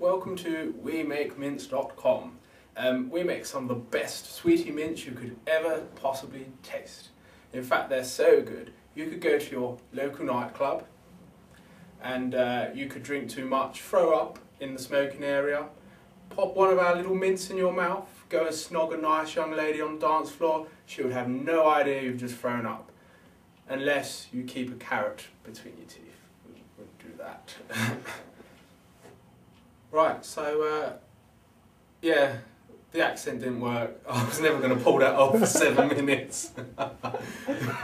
Welcome to WeMakeMints.com. We make some of the best sweetie mints you could ever possibly taste. In fact, they're so good, you could go to your local nightclub and you could drink too much, throw up in the smoking area, pop one of our little mints in your mouth, go and snog a nice young lady on the dance floor. She would have no idea you've just thrown up. Unless you keep a carrot between your teeth. We wouldn't do that. Right, so yeah, the accent didn't work. I was never going to pull that off for 7 minutes.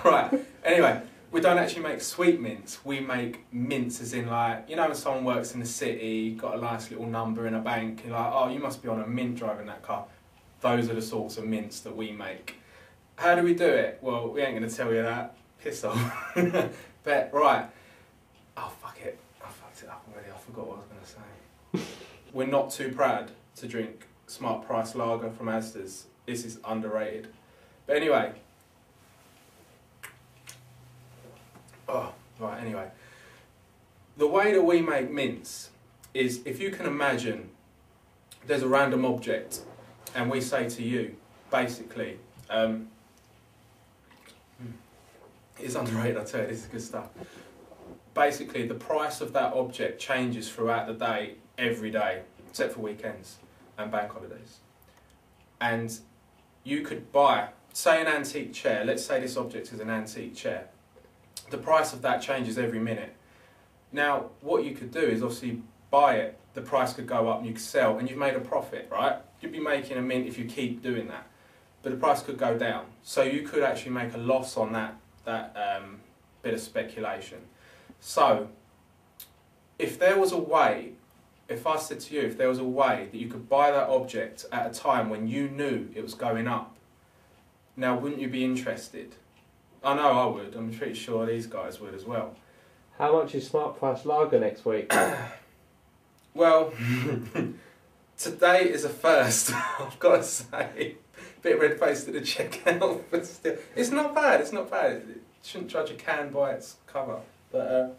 Right, anyway, we don't actually make sweet mints. We make mints as in, like, you know when someone works in the city, got a nice little number in a bank, and you're like, oh, you must be on a mint driving that car. Those are the sorts of mints that we make. How do we do it? Well, we ain't going to tell you that. Piss off. But, right. Oh, fuck it. I fucked it up already. I forgot what I was going to say. We're not too proud to drink Smart Price Lager from Asda's. This is underrated. But anyway. Oh, right, anyway. The way that we make mints is, if you can imagine, there's a random object, and we say to you, basically, it's underrated, I tell you, this is good stuff. Basically, the price of that object changes throughout the day, every day, except for weekends and bank holidays. And you could buy, say, an antique chair. Let's say this object is an antique chair. The price of that changes every minute. Now, what you could do is obviously buy it, the price could go up and you could sell, and you've made a profit, right? You'd be making a mint if you keep doing that. But the price could go down. So you could actually make a loss on that bit of speculation. So, if there was a way, if I said to you, if there was a way that you could buy that object at a time when you knew it was going up, now wouldn't you be interested? I know I would, I'm pretty sure these guys would as well. How much is Smart Price Lager next week? Well, today is a first, I've got to say. Bit red-faced at the checkout, but still, it's not bad, it's not bad. You shouldn't judge a can by its cover. But,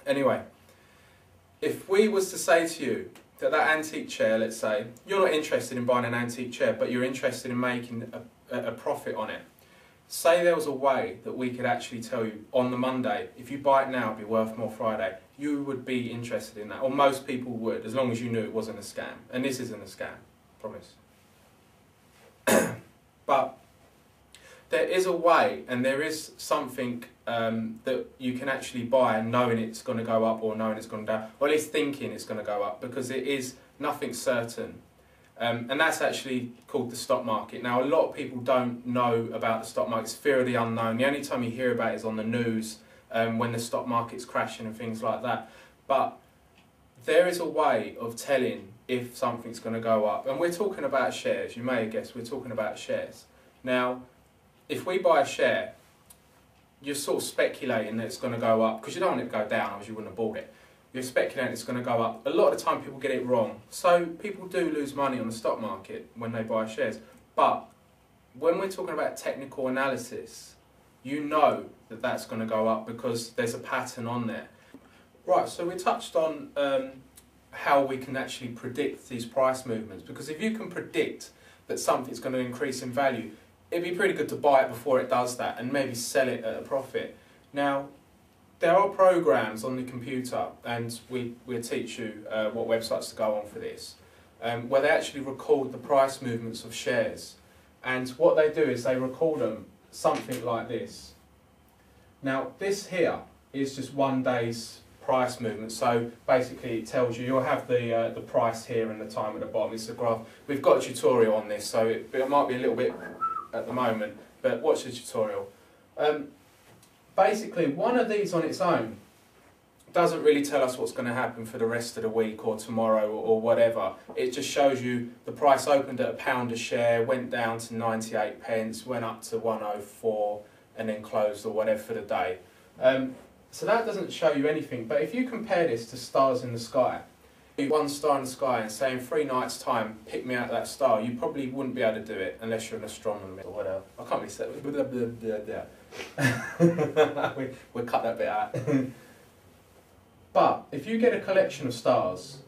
anyway, if we was to say to you that that antique chair, let's say, you're not interested in buying an antique chair, but you're interested in making a profit on it. Say there was a way that we could actually tell you on the Monday, if you buy it now, it'd be worth more Friday. You would be interested in that, or most people would, as long as you knew it wasn't a scam. And this isn't a scam, promise. But there is a way, and there is something that you can actually buy knowing it's going to go up or knowing it's going to down, or at least thinking it's going to go up, because it is nothing certain. And that's actually called the stock market. Now, a lot of people don't know about the stock market. It's fear of the unknown. The only time you hear about it is on the news, when the stock market's crashing and things like that. But there is a way of telling if something's going to go up. And we're talking about shares. You may have guessed we're talking about shares. Now, if we buy a share, you're sort of speculating that it's going to go up, because you don't want it to go down, otherwise you wouldn't have bought it. You're speculating it's going to go up. A lot of the time people get it wrong. So people do lose money on the stock market when they buy shares. But when we're talking about technical analysis, you know that that's going to go up because there's a pattern on there. Right, so we touched on how we can actually predict these price movements, because if you can predict that something's going to increase in value, it'd be pretty good to buy it before it does that and maybe sell it at a profit. Now, there are programs on the computer, and we'll teach you what websites to go on for this, where they actually record the price movements of shares. And what they do is they record them something like this. Now, this here is just 1 day's price movement. So basically it tells you, you'll have the price here and the time at the bottom. It's a graph. We've got a tutorial on this, so it might be a little bit at the moment, but watch the tutorial. Basically, one of these on its own doesn't really tell us what's going to happen for the rest of the week or tomorrow or whatever. It just shows you the price opened at £1 a share, went down to 98 pence, went up to 104 and then closed or whatever for the day. So that doesn't show you anything, but if you compare this to stars in the sky, one star in the sky and say in 3 nights time, pick me out that star, you probably wouldn't be able to do it unless you're an astronomer or whatever. I can't really say it. We'll cut that bit out. But if you get a collection of stars,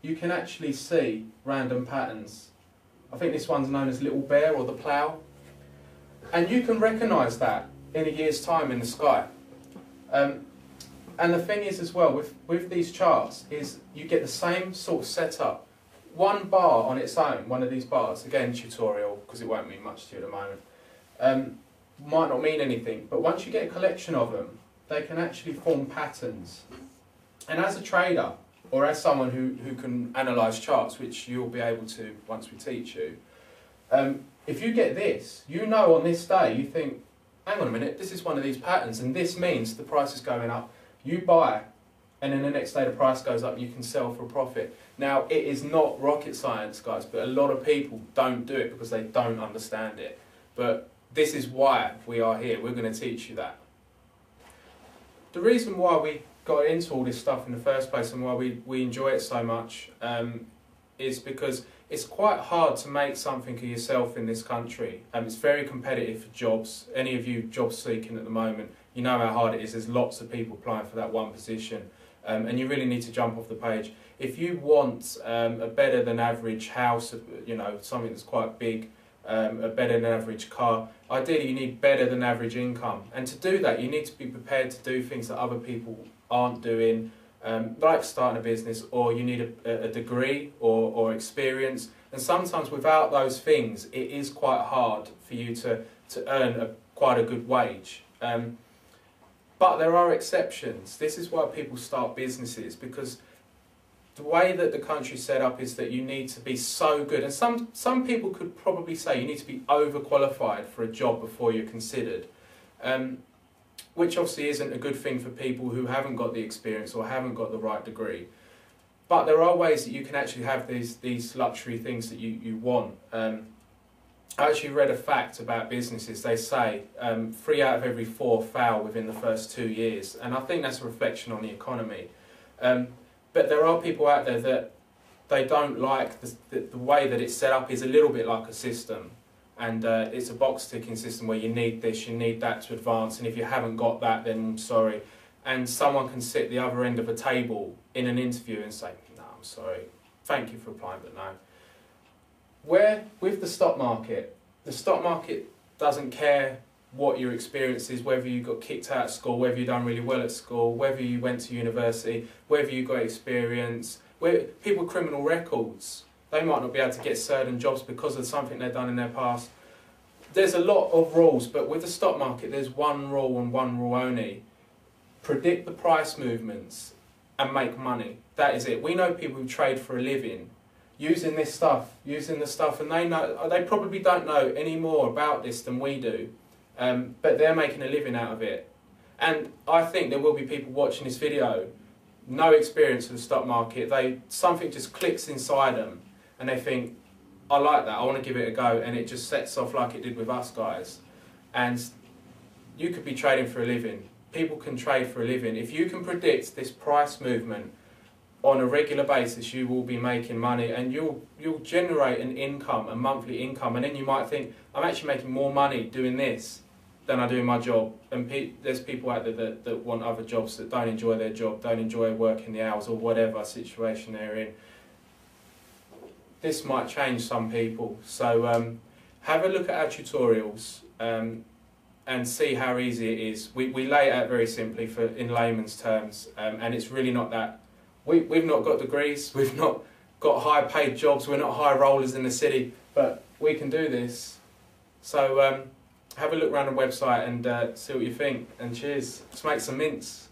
you can actually see random patterns. I think this one's known as Little Bear or the Plough. And you can recognise that in a year's time in the sky. And the thing is as well, with these charts, is you get the same sort of setup. One bar on its own, one of these bars, again tutorial, because it won't mean much to you at the moment, might not mean anything. But once you get a collection of them, they can actually form patterns. And as a trader, or as someone who can analyse charts, which you'll be able to once we teach you, if you get this, you know on this day, you think, hang on a minute, this is one of these patterns, and this means the price is going up. You buy, and then the next day the price goes up, you can sell for a profit. Now, it is not rocket science, guys, but a lot of people don't do it because they don't understand it. But this is why we are here. We're going to teach you that. The reason why we got into all this stuff in the first place and why we enjoy it so much is because it's quite hard to make something of yourself in this country. It's very competitive for jobs. Any of you job seeking at the moment, you know how hard it is. There's lots of people applying for that one position. And you really need to jump off the page. If you want a better than average house, you know, something that's quite big, a better than average car, ideally you need better than average income. And to do that, you need to be prepared to do things that other people aren't doing, like starting a business, or you need a degree or experience. And sometimes without those things, it is quite hard for you to earn quite a good wage. But there are exceptions. This is why people start businesses, because the way that the country's set up is that you need to be so good. And some people could probably say you need to be overqualified for a job before you're considered, which obviously isn't a good thing for people who haven't got the experience or haven't got the right degree. But there are ways that you can actually have these luxury things that you want. I actually read a fact about businesses. They say 3 out of every 4 fail within the first 2 years. And I think that's a reflection on the economy. But there are people out there that they don't like the way that it's set up is a little bit like a system. And it's a box ticking system where you need this, you need that to advance. And if you haven't got that, then I'm sorry. And someone can sit at the other end of a table in an interview and say, no, I'm sorry, thank you for applying, but no. Where, with the stock market doesn't care what your experience is, whether you got kicked out of school, whether you've done really well at school, whether you went to university, whether you got experience, where people with criminal records, they might not be able to get certain jobs because of something they've done in their past. There's a lot of rules, but with the stock market, there's one rule and one rule only. Predict the price movements and make money. That is it. We know people who trade for a living using this stuff, and they probably don't know any more about this than we do, but they're making a living out of it. And I think there will be people watching this video, no experience of the stock market, something just clicks inside them, and they think, I like that, I want to give it a go, and it just sets off like it did with us guys. And you could be trading for a living. People can trade for a living. If you can predict this price movement on a regular basis, you will be making money, and you'll generate an income, a monthly income, and then you might think, I'm actually making more money doing this than I do in my job. And there's people out there that want other jobs, that don't enjoy their job, don't enjoy working the hours or whatever situation they're in. This might change some people. So have a look at our tutorials and see how easy it is. We lay it out very simply in layman's terms, and it's really not that. We've not got degrees, we've not got high paid jobs, we're not high rollers in the city, but we can do this. So have a look around the website and see what you think, and cheers, let's make some mints.